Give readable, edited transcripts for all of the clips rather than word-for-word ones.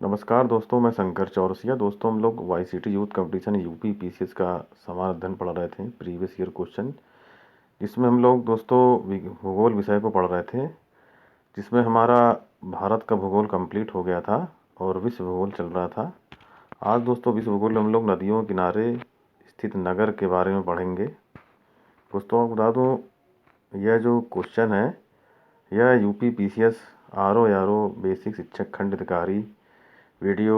नमस्कार दोस्तों, मैं शंकर चौरसिया। दोस्तों, हम लोग YCT youth competition UP PCS का समान अध्ययन पढ़ रहे थे, प्रीवियस ईयर क्वेश्चन, जिसमें हम लोग दोस्तों भूगोल विषय को पढ़ रहे थे, जिसमें हमारा भारत का भूगोल कंप्लीट हो गया था और विश्व भूगोल चल रहा था। आज दोस्तों विश्व भूगोल में हम लोग नदियों के किनारे स्थित नगर के बारे में पढ़ेंगे। दोस्तों आपको बता दूँ, यह जो क्वेश्चन है यह यूपी पीसीएस आरओ बेसिक शिक्षक खंड अधिकारी वीडियो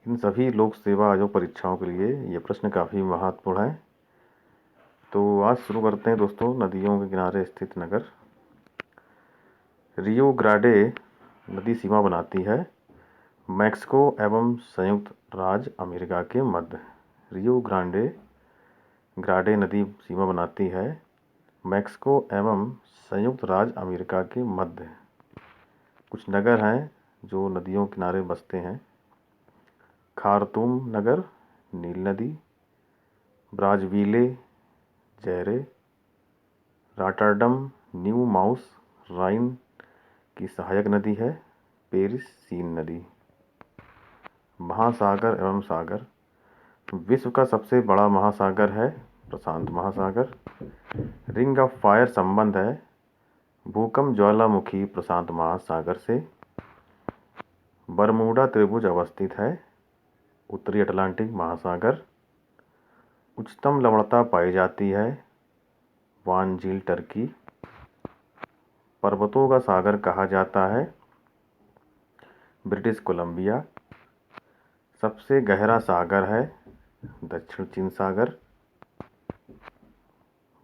इन सभी लोक सेवा आयोग परीक्षाओं के लिए ये प्रश्न काफ़ी महत्वपूर्ण है। तो आज शुरू करते हैं दोस्तों। नदियों के किनारे स्थित नगर। रियो ग्रांडे नदी सीमा बनाती है मैक्सिको एवं संयुक्त राज्य अमेरिका के मध्य। रियो ग्रांडे ग्रांडे नदी सीमा बनाती है मैक्सिको एवं संयुक्त राज्य अमेरिका के मध्य। कुछ नगर हैं जो नदियों के किनारे बसते हैं: खार्तूम नगर, नील नदी, ब्राज़विले, जैरे, रॉटरडम, न्यू माउस राइन की सहायक नदी है, पेरिस सीन नदी। महासागर एवं सागर। विश्व का सबसे बड़ा महासागर है प्रशांत महासागर। रिंग ऑफ फायर संबंध है भूकंप ज्वालामुखी प्रशांत महासागर से। बरमूडा त्रिभुज अवस्थित है उत्तरी अटलांटिक महासागर। उच्चतम लवणता पाई जाती है वान झील टर्की। पर्वतों का सागर कहा जाता है ब्रिटिश कोलंबिया। सबसे गहरा सागर है दक्षिण चीन सागर।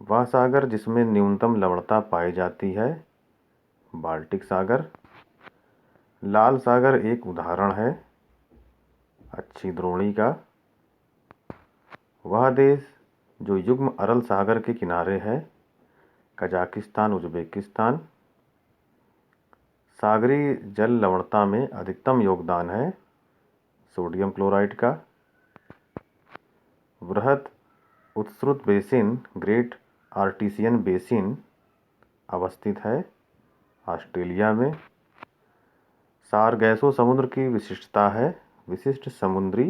वह सागर जिसमें न्यूनतम लवणता पाई जाती है बाल्टिक सागर। लाल सागर एक उदाहरण है अच्छी द्रोणी का। वह देश जो युग्म अरल सागर के किनारे है कजाकिस्तान, उज्बेकिस्तान। सागरीय जल लवणता में अधिकतम योगदान है सोडियम क्लोराइड का। वृहद उत्सृत बेसिन ग्रेट आर्टिसियन बेसिन अवस्थित है ऑस्ट्रेलिया में। सारगैसो समुद्र की विशिष्टता है विशिष्ट समुद्री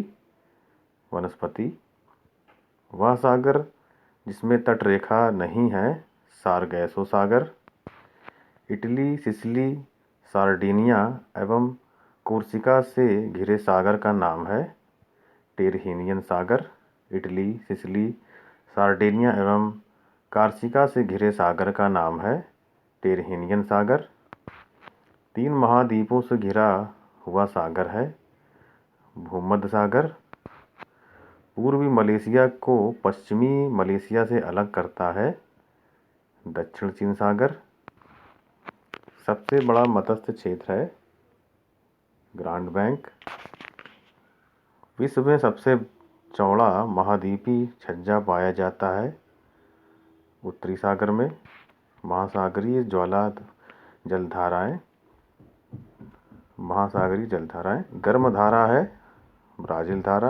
वनस्पति। वह सागर जिसमें तटरेखा नहीं है सारगैसो सागर। इटली, सिसिली, सार्डिनिया एवं कोर्सिका से घिरे सागर का नाम है टेरहीनियन सागर। इटली, सिसिली, सार्डिनिया एवं कार्सिका से घिरे सागर का नाम है टेरहीनियन सागर। 3 महाद्वीपों से घिरा हुआ सागर है भूमध्य सागर। पूर्वी मलेशिया को पश्चिमी मलेशिया से अलग करता है दक्षिण चीन सागर। सबसे बड़ा मत्स्य क्षेत्र है ग्रांड बैंक। विश्व में सबसे चौड़ा महाद्वीपीय छज्जा पाया जाता है उत्तरी सागर में। महासागरीय जलधाराएं गर्म धारा है ब्राज़ील धारा।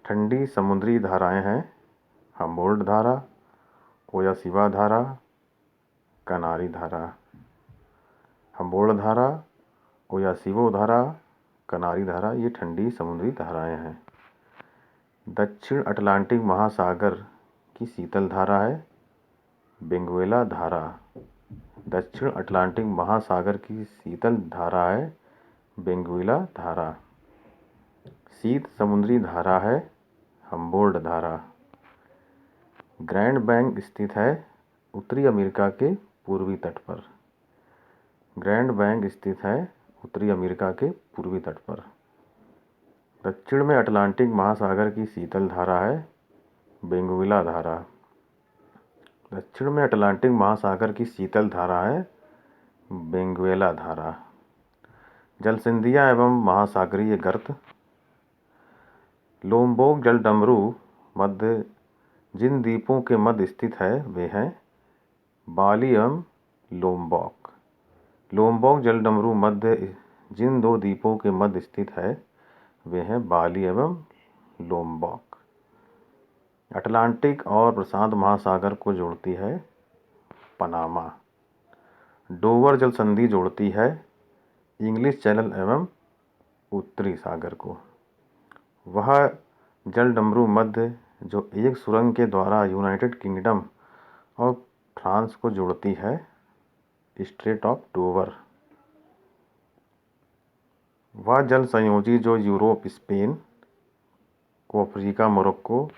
ठंडी समुद्री धाराएं हैं हम्बोल्ट धारा, ओयासिवा धारा, कनारी धारा। हम्बोल्ट धारा, ओयासिवो धारा, कनारी धारा ये ठंडी समुद्री धाराएं हैं। दक्षिण अटलांटिक महासागर की शीतल धारा है बेंगुएला धारा। दक्षिण अटलांटिक महासागर की शीतल धारा है बेंगुएला धारा। शीत समुद्री धारा है हम्बोल्ट धारा। ग्रैंड बैंक स्थित है उत्तरी अमेरिका के पूर्वी तट पर। ग्रैंड बैंक स्थित है उत्तरी अमेरिका के पूर्वी तट पर। दक्षिण में अटलांटिक महासागर की शीतल धारा है बेंगुएला धारा। दक्षिण में अटलांटिक महासागर की शीतल धारा है बेंगुएला धारा। जलसंधियाँ एवं महासागरीय गर्त। लोम्बोक जलडमरू मध्य जिन द्वीपों के मध्य स्थित है वे हैं बाली एवं लोम्बोक। लोम्बोक जलडमरू मध्य जिन 2 द्वीपों के मध्य स्थित है वे हैं बाली एवं लोम्बोक। अटलांटिक और प्रशांत महासागर को जोड़ती है पनामा। डोवर जल संधि जोड़ती है इंग्लिश चैनल एवं उत्तरी सागर को। वह जलडमरू मध्य जो एक सुरंग के द्वारा यूनाइटेड किंगडम और फ्रांस को जोड़ती है, स्ट्रेट ऑफ डोवर। वह जल संयोजी जो यूरोप, स्पेन को अफ्रीका, मोरक्को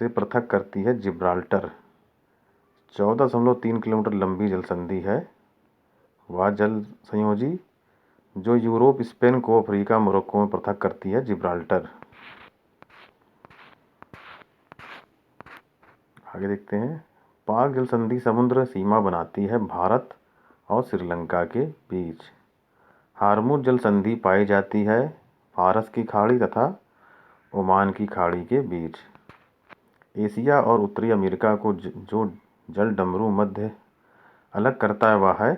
से पृथक करती है, जिब्राल्टर। 14.3 किलोमीटर लंबी जल संधि है। वह जल संयोजी जो यूरोप, स्पेन को अफ्रीका, मोरक्को में पृथक करती है, जिब्राल्टर। आगे देखते हैं। पाक जल संधि समुद्र सीमा बनाती है भारत और श्रीलंका के बीच। हार्मुज जल संधि पाई जाती है फारस की खाड़ी तथा ओमान की खाड़ी के बीच। एशिया और उत्तरी अमेरिका को जो जलडमरू मध्य अलग करता है वह है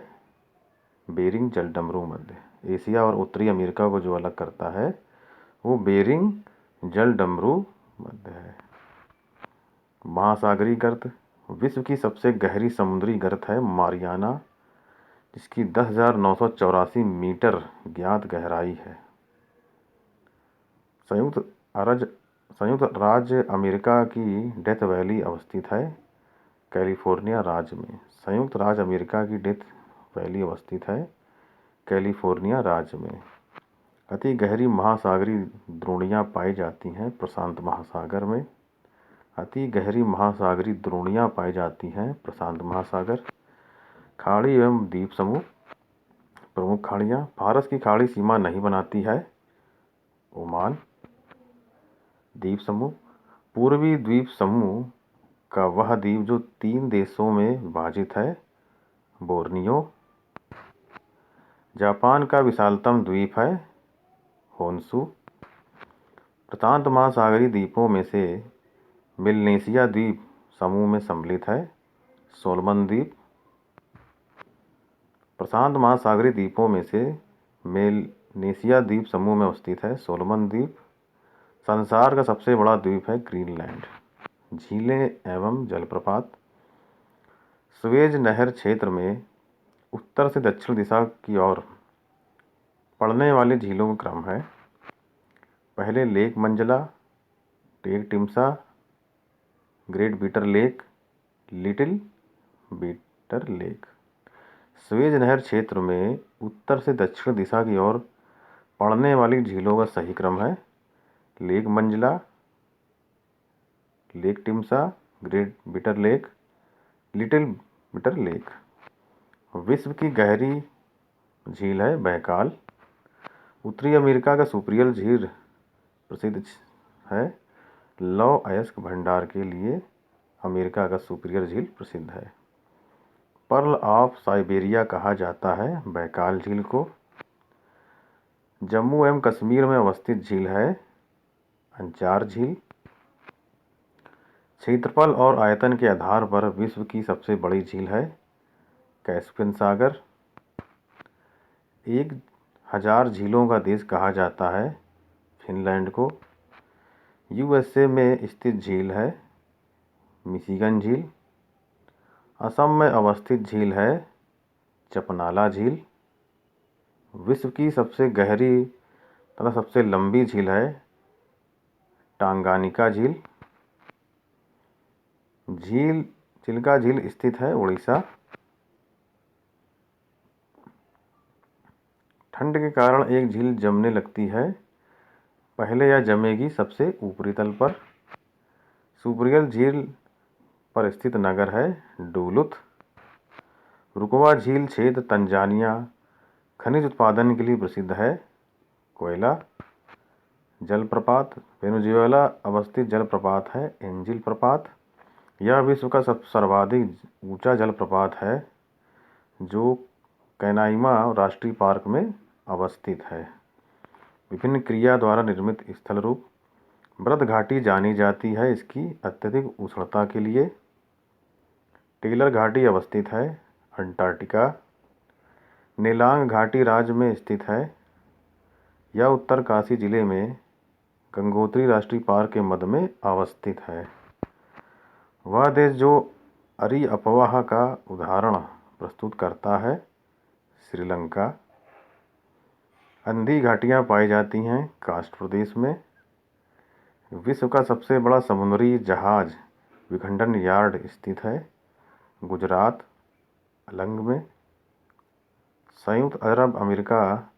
बेरिंग जलडमरू मध्य। एशिया और उत्तरी अमेरिका को जो अलग करता है वो बेरिंग जलडमरू मध्य है। महासागरीय गर्त। विश्व की सबसे गहरी समुद्री गर्त है मारियाना, जिसकी 10,984 मीटर ज्ञात गहराई है। संयुक्त राज्य अमेरिका की डेथ वैली अवस्थित है कैलिफोर्निया राज्य में। संयुक्त राज्य अमेरिका की डेथ वैली अवस्थित है कैलिफोर्निया राज्य में। अति गहरी महासागरीय द्रोणियाँ पाई जाती हैं प्रशांत महासागर में। अति गहरी महासागरीय द्रोणियाँ पाई जाती हैं प्रशांत महासागर। खाड़ी एवं द्वीप समूह। प्रमुख खाड़ियाँ। फारस की खाड़ी सीमा नहीं बनाती है, ओमान। द्वीप समूह। पूर्वी द्वीप समूह का वह द्वीप जो 3 देशों में विभाजित है, बोर्नियो। जापान का विशालतम द्वीप है होन्शु। प्रशांत महासागरीय द्वीपों में से मेलनेशिया द्वीप समूह में सम्मिलित है सोलोमन द्वीप। प्रशांत महासागरीय द्वीपों में से मेलनेशिया द्वीप समूह में अवस्थित है सोलोमन द्वीप। संसार का सबसे बड़ा द्वीप है ग्रीनलैंड। झीलें एवं जलप्रपात। सुएज नहर क्षेत्र में उत्तर से दक्षिण दिशा की ओर पड़ने वाली झीलों का क्रम है। पहले lake Manzala, lake Timsah, great bitter lake, little bitter lake. Suez नहर क्षेत्र में उत्तर से दक्षिण दिशा की ओर पड़ने वाली झीलों का सही क्रम है lake Manzala, lake Timsah, great bitter lake, little bitter lake. विश्व की गहरी झील है बैकाल। उत्तरी अमेरिका का सुपीरियर झील प्रसिद्ध है। लौह अयस्क भंडार के लिए अमेरिका का सुपीरियर झील प्रसिद्ध है। पर्ल ऑफ साइबेरिया कहा जाता है बैकाल झील को। जम्मू एवं कश्मीर में अवस्थित झील है अंचार झील। क्षेत्रफल और आयतन के आधार पर विश्व की सबसे बड़ी झील है कैस्पियन सागर। 1000 झीलों का देश कहा जाता है फिनलैंड को। यूएसए में स्थित झील है मिशिगन झील। असम में अवस्थित झील है चपनाला झील। विश्व की सबसे गहरी तथा सबसे लंबी झील है टांगानिका झील। चिल्का झील स्थित है उड़ीसा। ठंड के कारण एक झील जमने लगती है। पहले यह जमेगी सबसे ऊपरी तल पर। सुपीरियर झील पर स्थित नगर है डुलुथ। रुकवा झील क्षेत्र तंजानिया खनिज उत्पादन के लिए प्रसिद्ध है कोयला। जलप्रपात। वेनेजुएला अवस्थित जलप्रपात है एंजिल प्रपात। यह विश्व का सर्वाधिक ऊंचा जलप्रपात है जो कैनाइमा राष्ट्रीय पार्क में अवस्थित है। विभिन्न क्रिया द्वारा निर्मित स्थल रूप। ब्रत घाटी जानी जाती है इसकी अत्यधिक उष्णता के लिए। टेलर घाटी अवस्थित है अंटार्कटिका। नेलांग घाटी राज्य में स्थित है। यह उत्तरकाशी जिले में गंगोत्री राष्ट्रीय पार्क के मध्य में अवस्थित है। वह देश जो अरी अफवाह का उदाहरण प्रस्तुत करता है श्रीलंका। अंधी घाटियाँ पाई जाती हैं कास्ट प्रदेश में। विश्व का सबसे बड़ा समुद्री जहाज विखंडन यार्ड स्थित है गुजरात अलंग में। संयुक्त अरब अमेरिका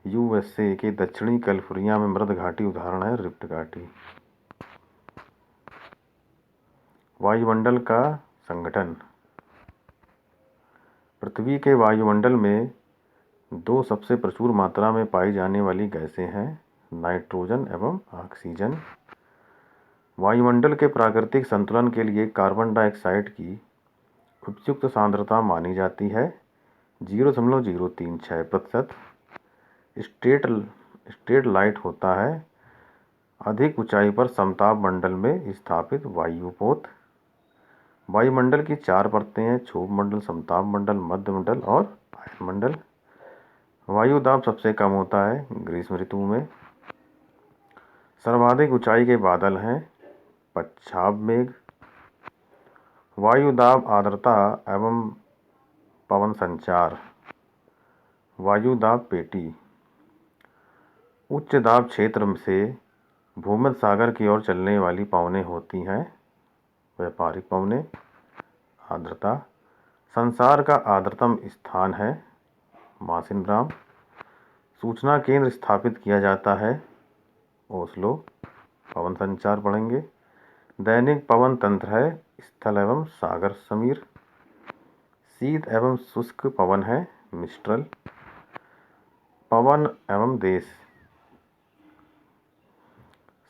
यूएसए के दक्षिणी कैलिफोर्निया में मृद घाटी उदाहरण है रिफ्ट घाटी। वायुमंडल का संगठन। पृथ्वी के वायुमंडल में दो सबसे प्रचुर मात्रा में पाई जाने वाली गैसें हैं नाइट्रोजन एवं ऑक्सीजन। वायुमंडल के प्राकृतिक संतुलन के लिए कार्बन डाइऑक्साइड की उपयुक्त सांद्रता मानी जाती है 0.036%। स्ट्रेट लाइट होता है अधिक ऊंचाई पर समताप मंडल में स्थापित वायुपोत। वायुमंडल की 4 परतें हैं क्षोभ मंडल, समताप मंडल, मध्य मंडल और वायुमंडल। वायु दाब सबसे कम होता है ग्रीष्म ऋतु में। सर्वाधिक ऊंचाई के बादल हैं पच्छाद मेघ। वायु दाब आर्द्रता एवं पवन संचार। वायु दाब पेटी उच्च दाब क्षेत्र से भूमध्य सागर की ओर चलने वाली पवनें होती हैं व्यापारिक पवनें। आर्द्रता संसार का आर्द्रतम स्थान है मासिनराम। सूचना केंद्र स्थापित किया जाता है ओस्लो। पवन संचार पढ़ेंगे। दैनिक पवन तंत्र है स्थल एवं सागर समीर। शीत एवं शुष्क पवन है मिस्ट्रल। पवन एवं देश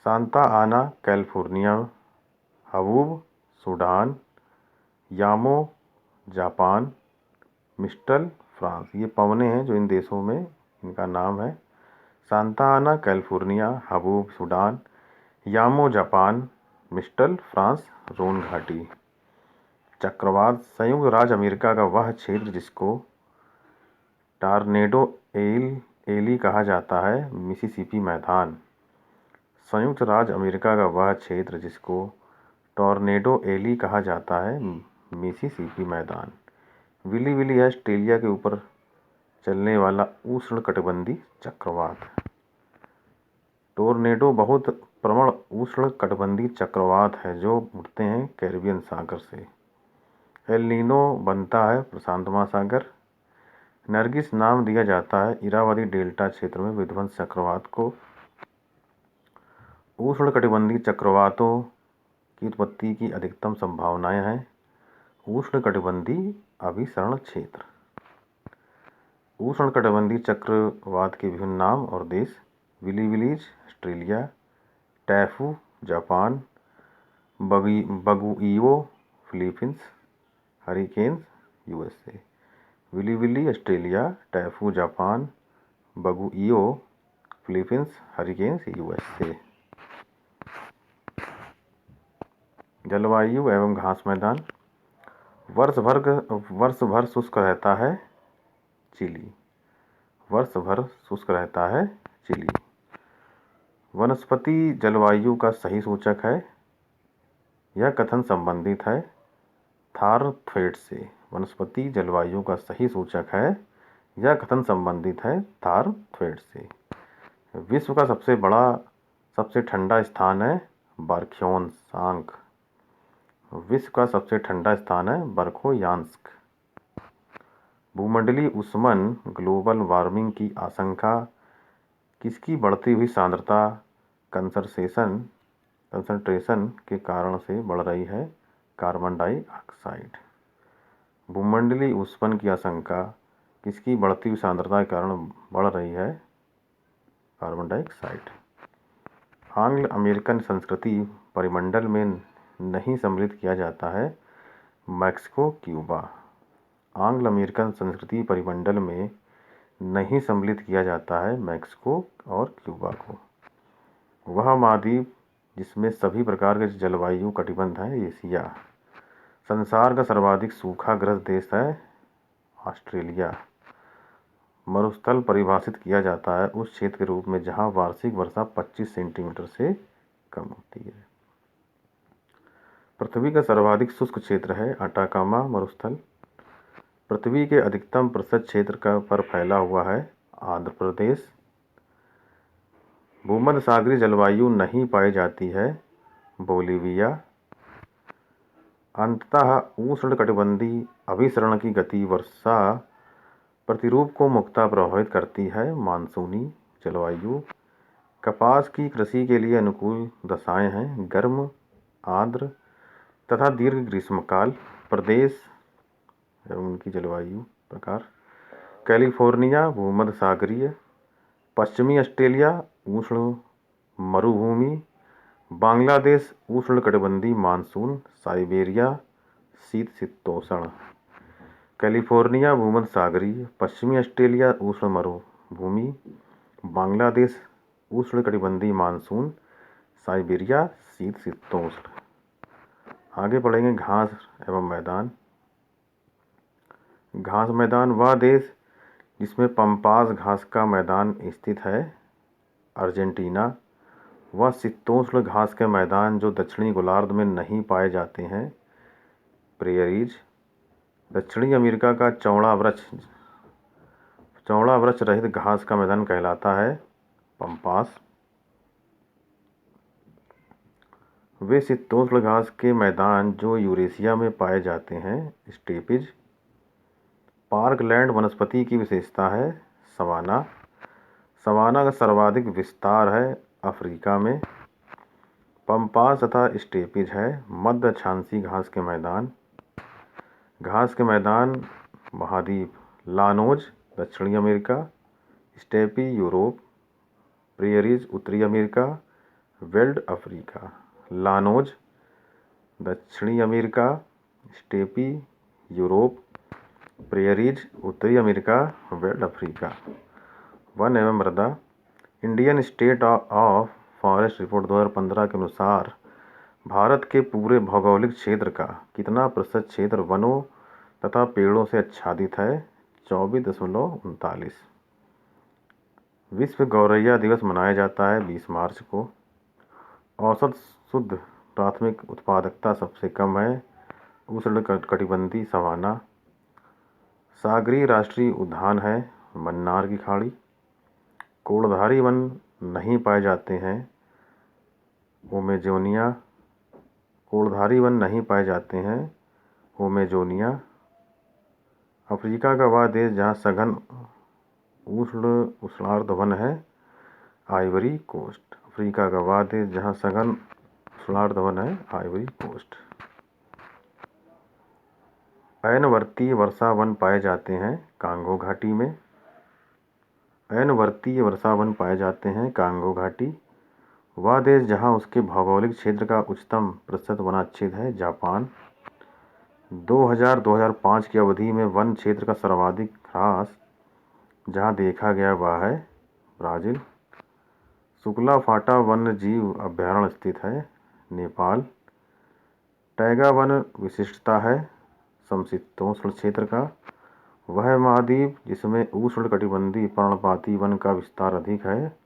Santa Ana California, haboob Sudan, Yamo Japan, mistral France. ये पवनें हैं जो इन देशों में इनका नाम है Santa Ana California, haboob Sudan, Yamo Japan, mistral France, Rhone घाटी। चक्रवात संयुक्त राज्य अमेरिका का वह क्षेत्र जिसको टॉर्नेडो एली कहा जाता है मिसिसिपी मैदान। संयुक्त राज्य अमेरिका का वह क्षेत्र जिसको टॉर्नेडो एली कहा जाता है मिसिसिपी मैदान। विली विली है ऑस्ट्रेलिया के ऊपर चलने वाला उष्णकटिबंधीय चक्रवात। टोर्नेडो बहुत प्रबल उष्णकटिबंधीय चक्रवात है जो उठते हैं कैरिबियन सागर से। एल नीनो बनता है प्रशांत महासागर। नरगिस नाम दिया जाता है इरावदी डेल्टा क्षेत्र में विध्वंस चक्रवात को। उष्णकटिबंधीय चक्रवातों की उत्पत्ति की अधिकतम संभावनाएं हैं उष्णकटिबंधीय अभिसरण क्षेत्र। उष्णकटिबंधीय चक्रवात के विभिन्न नाम और देश willy willies Australia, taifu Japan, baguio Philippines, hurricanes USA. Willy willy Australia, taifu Japan, baguio Philippines, hurricanes USA. जलवायु एवं घास मैदान। वर्ष भर शुष्क रहता है चिली। वर्ष भर शुष्क रहता है चिली। वनस्पति जलवायु का सही सूचक है यह कथन संबंधित है थार-थ्वेट से। वनस्पति जलवायु का सही सूचक है यह कथन संबंधित है थार-थ्वेट से। विश्व का सबसे ठंडा स्थान है बरख्योंसांग। विश्व का सबसे ठंडा स्थान है बरखोयान्स्क। भूमंडलीय ऊष्मन ग्लोबल वार्मिंग की आशंका किसकी बढ़ती हुई सांद्रता कंसंट्रेशन के कारण से बढ़ रही है कार्बन डाइऑक्साइड। भूमंडलीय ऊष्मन की आशंका किसकी बढ़ती हुई सांद्रता के कारण बढ़ रही है कार्बन डाइऑक्साइड। आंग्ल अमेरिकन संस्कृति परिमंडल में नहीं सम्मिलित किया जाता है मैक्सिको क्यूबा। आंग्ल अमेरिकन संस्कृति परिमंडल में नहीं सम्मिलित किया जाता है मैक्सिको और क्यूबा को। वह महाद्वीप जिसमें सभी प्रकार के जलवायु कटिबंध है एशिया। संसार का सर्वाधिक सूखाग्रस्त देश है ऑस्ट्रेलिया। मरुस्थल परिभाषित किया जाता है उस क्षेत्र के रूप में जहां वार्षिक वर्षा 25 सेंटीमीटर से कम होती है। पृथ्वी का सर्वाधिक शुष्क क्षेत्र है अटाकामा मरुस्थल। पृथ्वी के अधिकतम प्रतिशत क्षेत्र पर फैला हुआ है आंध्र प्रदेश। भूमध्य सागरीय जलवायु नहीं पाई जाती है, बोलीविया। अंततः उष्णकटिबंधीय अभिसरण की गति वर्षा प्रतिरूप को मुख्यतः प्रभावित करती है, मानसूनी जलवायु। कपास की कृषि के लिए अनुकूल दशाएं हैं, गर्म, आर्द्र तथा दीर्घ ग्रीष्मकाल प्रदेश एवं उनकी जलवायु प्रकार। कैलिफोर्निया भूमध्य सागरीय, पश्चिमी ऑस्ट्रेलिया उष्ण मरुभूमि, बांग्लादेश उष्णकटिबंधीय मानसून, साइबेरिया शीतोष्ण। कैलिफोर्निया भूमध्य सागरीय, पश्चिमी ऑस्ट्रेलिया उष्ण मरुभूमि, बांग्लादेश उष्णकटिबंधीय मानसून, साइबेरिया शीतोष्ण। आगे पढ़ेंगे घास एवं मैदान। घास मैदान वह देश जिसमें पम्पास घास का मैदान स्थित है, अर्जेंटीना। वह शीतोष्ण घास के मैदान जो दक्षिणी गोलार्ध में नहीं पाए जाते हैं, प्रेयरीज। दक्षिणी अमेरिका का चौड़ा वृक्ष रहित घास का मैदान कहलाता है, पम्पास। वे शीतोष्ण घास के मैदान जो यूरेशिया में पाए जाते हैं, स्टेपिज। पार्कलैंड वनस्पति की विशेषता है, सवाना। सवाना का सर्वाधिक विस्तार है अफ्रीका में। पम्पास तथा स्टेपिज है मध्य अक्षांशीय घास के मैदान। घास के मैदान महाद्वीप, लानोज दक्षिणी अमेरिका, स्टेपी यूरोप, प्रेयरीज उत्तरी अमेरिका, वेल्ड अफ्रीका। लानोज दक्षिणी अमेरिका, स्टेपी यूरोप, प्रेयरीज उत्तरी अमेरिका, वेल्ड अफ्रीका। वन एवं मृदा। Indian state of forest report 2015 के अनुसार भारत के पूरे भौगोलिक क्षेत्र का कितना प्रतिशत क्षेत्र वनों तथा पेड़ों से आच्छादित है, 24.39। विश्व गौरैया दिवस मनाया जाता है 20 मार्च को। औसत शुद्ध प्राथमिक उत्पादकता सबसे कम है, उष्णकटिबंधीय सवाना। सागरीय राष्ट्रीय उद्यान है, मन्नार की खाड़ी। कोड़धारी वन नहीं पाए जाते हैं, ओमेजोनिया। कोड़धारी वन नहीं पाए जाते हैं, ओमेजोनिया। अफ्रीका का वह देश जहाँ सघन उष्णार्द्र वन है, आइवरी कोस्ट। अफ्रीका का वह देश जहाँ सघन उष्णार्द्र वन है, आइवरी कोस्ट। अयनवर्तीय वर्षा वन पाए जाते हैं कांगो घाटी में। अयनवर्तीय वर्षा वन पाए जाते हैं कांगो घाटी। वह देश जहां उसके भौगोलिक क्षेत्र का उच्चतम प्रतिशत वनाच्छेद है, जापान। 2000-2005 की अवधि में वन क्षेत्र का सर्वाधिक ह्रास जहां देखा गया वह है ब्राज़ील। शुक्ला फाटा वन्य जीव अभयारण्य स्थित है, नेपाल। टैगा वन विशिष्टता है समशीतोष्ण क्षेत्र का। वह महाद्वीप जिसमें उष्णकटिबंधीय पर्णपाती वन का विस्तार अधिक है,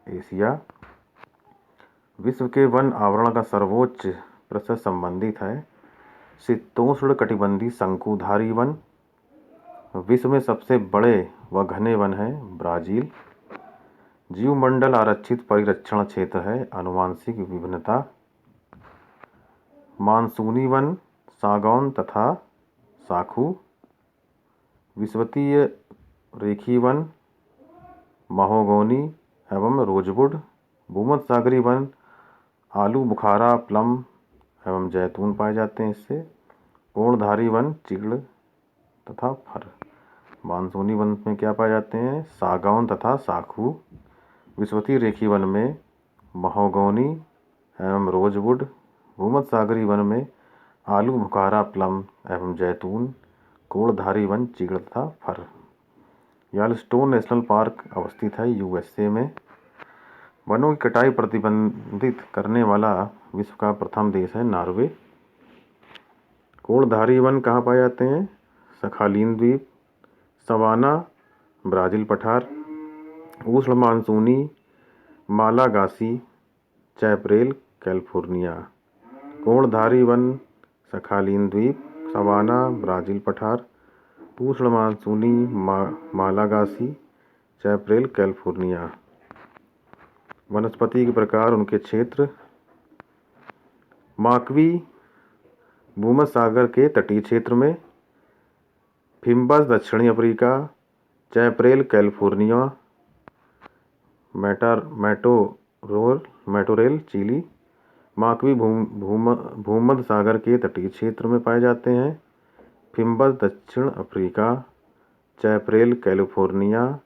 एशिया। विश्व के वन आवरण का सर्वोच्च प्रतिशत संबंधित है शीतोष्ण कटिबंधीय शंकुधारी वन। विश्व में सबसे बड़े व घने वन है ब्राज़ील। जीवमंडल आरक्षित परिरक्षण क्षेत्र है, आनुवंशिक विभिन्नता। मानसूनी वन सागौन तथा साखू। विषुवतीय रेखी वन महोगनी एवं रोजवुड। भूमध्य सागरीय वन आलू बुखारा, प्लम एवं जैतून पाए जाते हैं इससे। कोणधारी वन चीड़ तथा फर। मानसूनी वन में क्या पाए जाते हैं, सागौन तथा साखू। विषुवतीय रेखी वन में महोगनी एवं रोजवुड। भूमध्य सागरीय वन में आलू बुखारा, प्लम एवं जैतून। कोणधारी वन चीड़ तथा फर। येलोस्टोन नेशनल पार्क अवस्थित है यूएसए में। वनों की कटाई प्रतिबंधित करने वाला विश्व का प्रथम देश है नॉर्वे। कोणधारी वन कहाँ पाए जाते हैं, सखालीन द्वीप। सवाना ब्राज़ील पठार। उष्ण मानसूनी मालागासी चैपरेल कैलिफोर्निया। कोणधारी वन सखालीन द्वीप, सवाना ब्राज़ील पठार। उष्ण मानसूनी मालागासी चैपरेल कैलिफोर्निया। वनस्पति के प्रकार, उनके क्षेत्र। माकवी भूमध्य के तटीय क्षेत्र में। फिम्बस दक्षिणी अफ्रीका। चैपरेल कैलिफोर्निया। मैटोरेल चिली। माकवी भूमध्य सागर के तटीय क्षेत्र में पाए जाते हैं। फिम्बस दक्षिण अफ्रीका। चैपरेल कैलिफोर्निया।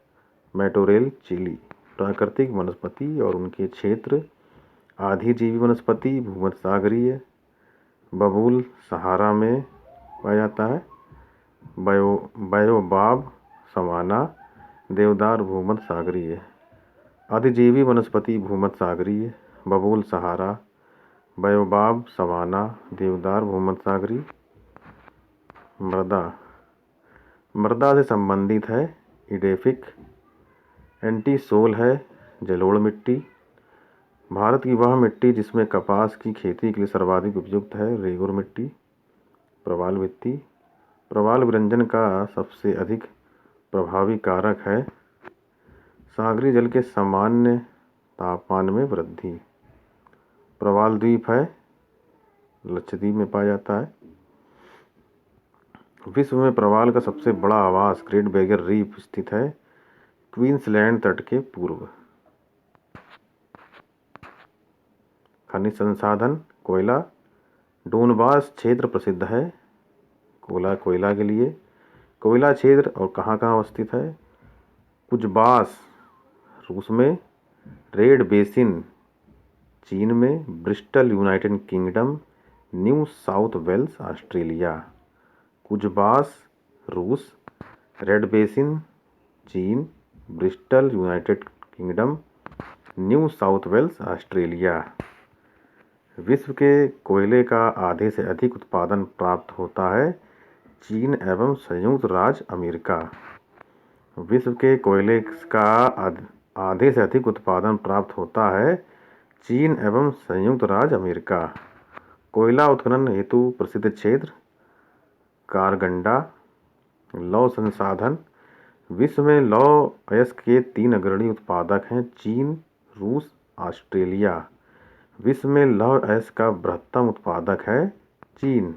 मैटोरेल चिली। प्राकृतिक वनस्पति और उनके क्षेत्र। आधीजीवी वनस्पति भूमध्य सागरीय। बबूल सहारा में पाया जाता है। बायोबाब सवाना। देवदार भूमध्य सागरीय। अधिजीवी वनस्पति भूमध्य सागरीय। बबूल सहारा। बायोबाब सवाना। देवदार भूमध्य सागरीय। मृदा से संबंधित है। इडेफिक। एंटीसोल है। जलोढ़ मिट्टी। भारत की वह मिट्टी जिसमें कपास की खेती के लिए सर्वाधिक उपयुक्त है। रेगुर मिट्टी। प्रवाल भित्ति। प्रवाल विरंजन का सबसे अधिक प्रभावी कारक है सागरीय जल के सामान्य तापमान में वृद्धि। प्रवाल द्वीप है, लक्षद्वीप में पाया जाता है। विश्व में प्रवाल का सबसे बड़ा आवास ग्रेट बैरियर रीफ स्थित है, क्वींसलैंड तट के पूर्व। खनिज संसाधन। कोयला। डोनबास क्षेत्र प्रसिद्ध है कोयला के लिए। कोयला क्षेत्र और कहाँ अवस्थित है? कुजबास रूस में। रेड बेसिन चीन में। Bristol United Kingdom. New South Wales Australia. Kuzbass रूस। रेड बेसिन चीन। Bristol United Kingdom. New South Wales Australia. विश्व के कोयले का आधे से अधिक उत्पादन प्राप्त होता है चीन एवं संयुक्त राज्य अमेरिका। विश्व के कोयले का आधे से अधिक उत्पादन प्राप्त होता है चीन एवं संयुक्त राज्य अमेरिका। कोयला उत्खनन हेतु प्रसिद्ध क्षेत्र। कारगंडा। लौह संसाधन। विश्व में लौह अयस्क के 3 अग्रणी उत्पादक हैं, चीन, रूस, ऑस्ट्रेलिया। विश्व में लौह अयस्क का बृहत्तम उत्पादक है चीन।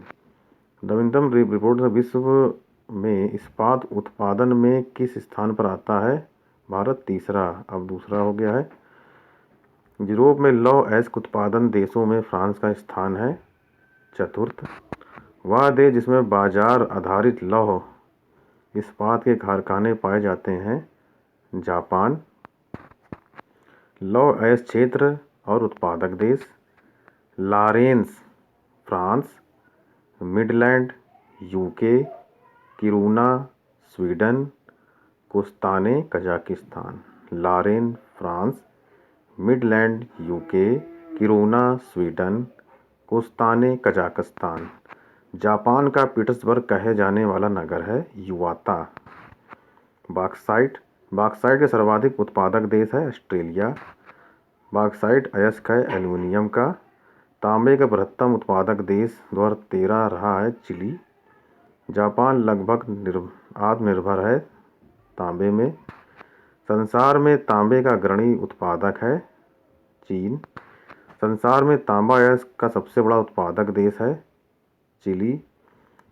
नवीनतम रिपोर्ट में विश्व में इस्पात उत्पादन में किस स्थान पर आता है? भारत तीसरा, अब दूसरा हो गया है। यूरोप में लौह अयस्क उत्पादन देशों में फ्रांस का स्थान है चतुर्थ। वह देश जिसमें बाजार आधारित लौह इस्पात के कारखाने पाए जाते हैं जापान। लौह अयस्क क्षेत्र और उत्पादक देश। Lawrence France. Midland UK. Kiruna Sweden. Kustanai Kazakhstan. Lorraine France. Midland UK. Kiruna Sweden. Kustanai Kazakhstan. Japan का पीटर्सबर्ग कहे जाने वाला नगर है युवाता। बॉक्साइट के सर्वाधिक उत्पादक देश है ऑस्ट्रेलिया। बॉक्साइट अयस्क है एल्युमिनियम का। तांबे का बृहत्तम उत्पादक देश 2013 रहा है चिली। जापान लगभग आत्मनिर्भर है तांबे में। संसार में तांबे का अग्रणी उत्पादक है चीन। संसार में तांबा अयस्क का सबसे बड़ा उत्पादक देश है चिली।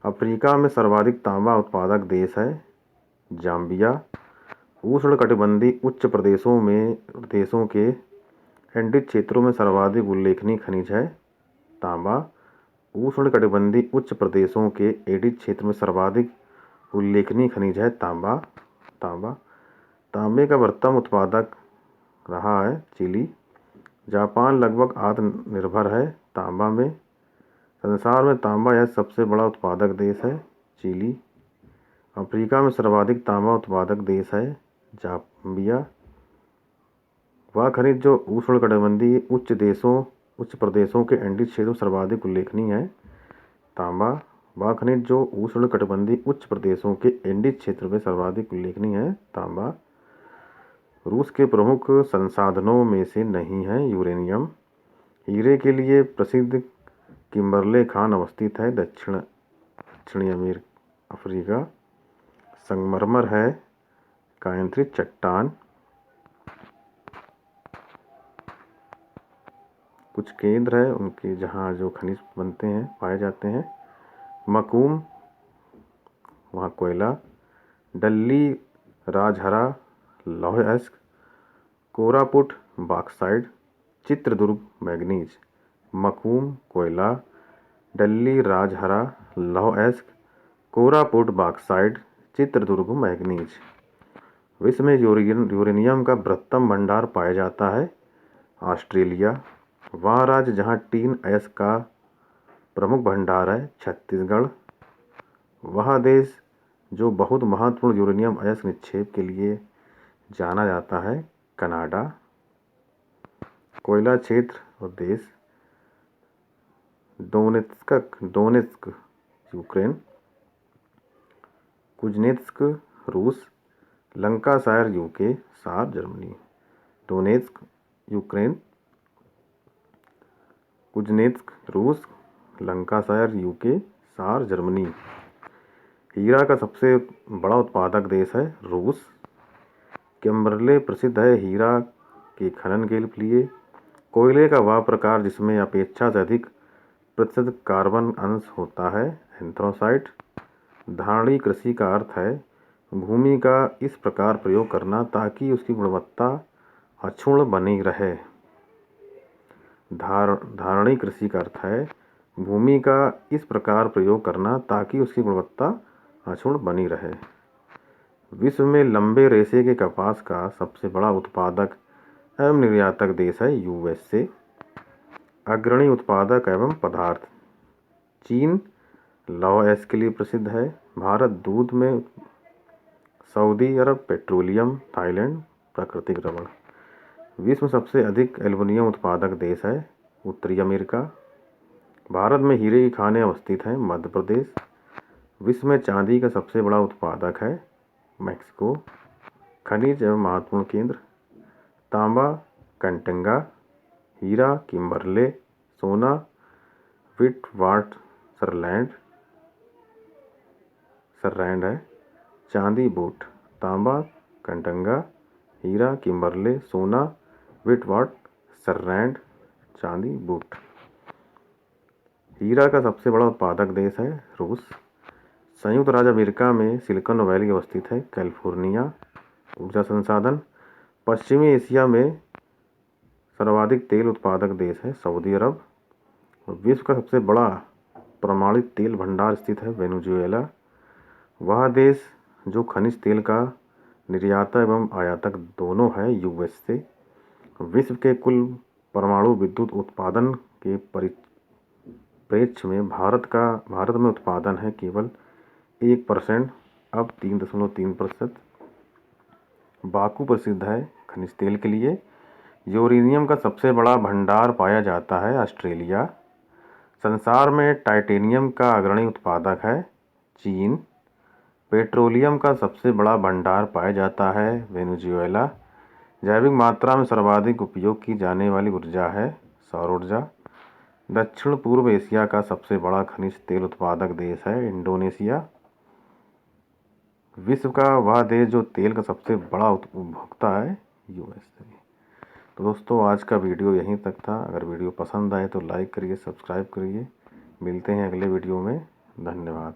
अफ्रीका में सर्वाधिक तांबा उत्पादक देश है जाम्बिया। उष्णकटिबंधीय उच्च प्रदेशों के एंडीज क्षेत्रों में सर्वाधिक उल्लेखनीय खनिज है तांबा। उष्णकटिबंधीय उच्च प्रदेशों के एडीज क्षेत्र में सर्वाधिक उल्लेखनीय खनिज है तांबा। तांबे का बृहत्तम उत्पादक रहा है चिली। जापान लगभग आत्मनिर्भर है तांबा में। संसार में तांबा यह सबसे बड़ा उत्पादक देश है चिली। अफ्रीका में सर्वाधिक तांबा उत्पादक देश है जाम्बिया। वह खनिज जो उष्णकटिबंधीय उच्च प्रदेशों के एंडीज क्षेत्र में सर्वाधिक उल्लेखनीय है तांबा। वह खनिज जो उष्णकटिबंधीय उच्च प्रदेशों के एंडीज क्षेत्र में सर्वाधिक उल्लेखनीय है तांबा। रूस के प्रमुख संसाधनों में से नहीं है यूरेनियम। हीरे के लिए प्रसिद्ध किम्बरले खान अवस्थित है दक्षिणी अफ्रीका। संगमरमर है कायंत्रित चट्टान। कुछ केंद्र है उनके जहाँ जो खनिज बनते हैं पाए जाते हैं। मकूम, वहाँ कोयला। डल्ली, राजहरा, लौह अयस्क। Koraput, bauxite. Chitradurga, manganese. Maktoum, कोयला। डल्ली, राजहरा, लौह अयस्क। कोरापुट, बॉक्साइट। चित्रदुर्ग, मैग्नीज। विश्व में यूरेनियम का बृहत्तम भंडार पाया जाता है ऑस्ट्रेलिया। वह राज्य जहाँ टीन अयस्क का प्रमुख भंडार है छत्तीसगढ़। वह देश जो बहुत महत्वपूर्ण यूरेनियम अयस्क निक्षेप के लिए जाना जाता है कनाडा। कोयला क्षेत्र और देश डोनेत्स्क यूक्रेन। कुज्नेत्स्क रूस। लंकाशायर यूके, सार जर्मनी। डोनेत्स्क यूक्रेन, कुज्नेत्स्क रूस, लंकाशायर यूके, सार जर्मनी। हीरा का सबसे बड़ा उत्पादक देश है रूस। किम्बरले प्रसिद्ध है हीरा के खनन के लिए। कोयले का वह प्रकार जिसमें अपेक्षा से अधिक प्रतिशत कार्बन अंश होता है एंथ्रासाइट। धारणी कृषि का अर्थ है भूमि का इस प्रकार प्रयोग करना ताकि उसकी गुणवत्ता अक्षुण्ण बनी रहे। धारणी कृषि का अर्थ है भूमि का इस प्रकार प्रयोग करना ताकि उसकी गुणवत्ता अक्षुण्ण बनी रहे। विश्व में लंबे रेशे के कपास का सबसे बड़ा उत्पादक एवं निर्यातक देश है यूएसए। अग्रणी उत्पादक एवं पदार्थ चीन लौह अयस्क के लिए प्रसिद्ध है। भारत दूध में। सऊदी अरब पेट्रोलियम। थाईलैंड प्राकृतिक रबड़। विश्व में सबसे अधिक एल्युमिनियम उत्पादक देश है उत्तरी अमेरिका। भारत में हीरे की खानें अवस्थित हैं मध्य प्रदेश। विश्व में चांदी का सबसे बड़ा उत्पादक है मैक्सिको। खनिज एवं महत्वपूर्ण केंद्र तांबा कंटंगा। हीरा किम्बरले। सोना विटवाट सरलैंड है। चांदी बूट। तांबा कंटंगा, हीरा किम्बरले, सोना विटवाट सरलैंड, चांदी बूट। हीरा का सबसे बड़ा उत्पादक देश है रूस। संयुक्त राज्य अमेरिका में सिलिकॉन वैली अवस्थित है। कैलिफोर्निया। ऊर्जा संसाधन पश्चिमी एशिया में सर्वाधिक तेल उत्पादक देश है सऊदी अरब। विश्व का सबसे बड़ा प्रमाणित तेल भंडार स्थित है वेनेजुएला। वह देश जो खनिज तेल का निर्याता एवं आयातक दोनों है यूएसए। विश्व के कुल परमाणु विद्युत उत्पादन के परिप्रेक्ष्य में भारत में उत्पादन है केवल 1%, अब 3.3%। बाकू प्रसिद्ध है खनिज तेल के लिए। यूरेनियम का सबसे बड़ा भंडार पाया जाता है ऑस्ट्रेलिया। संसार में टाइटेनियम का अग्रणी उत्पादक है चीन। पेट्रोलियम का सबसे बड़ा भंडार पाया जाता है वेनेजुएला। जैविक मात्रा में सर्वाधिक उपयोग की जाने वाली ऊर्जा है सौर ऊर्जा। दक्षिण पूर्व एशिया का सबसे बड़ा खनिज तेल उत्पादक देश है इंडोनेशिया। विश्व का वह देश जो तेल का सबसे बड़ा उपभोक्ता है यूएसए। तो दोस्तों आज का वीडियो यहीं तक था। अगर वीडियो पसंद आए तो लाइक करिए, सब्सक्राइब करिए। मिलते हैं अगले वीडियो में। धन्यवाद।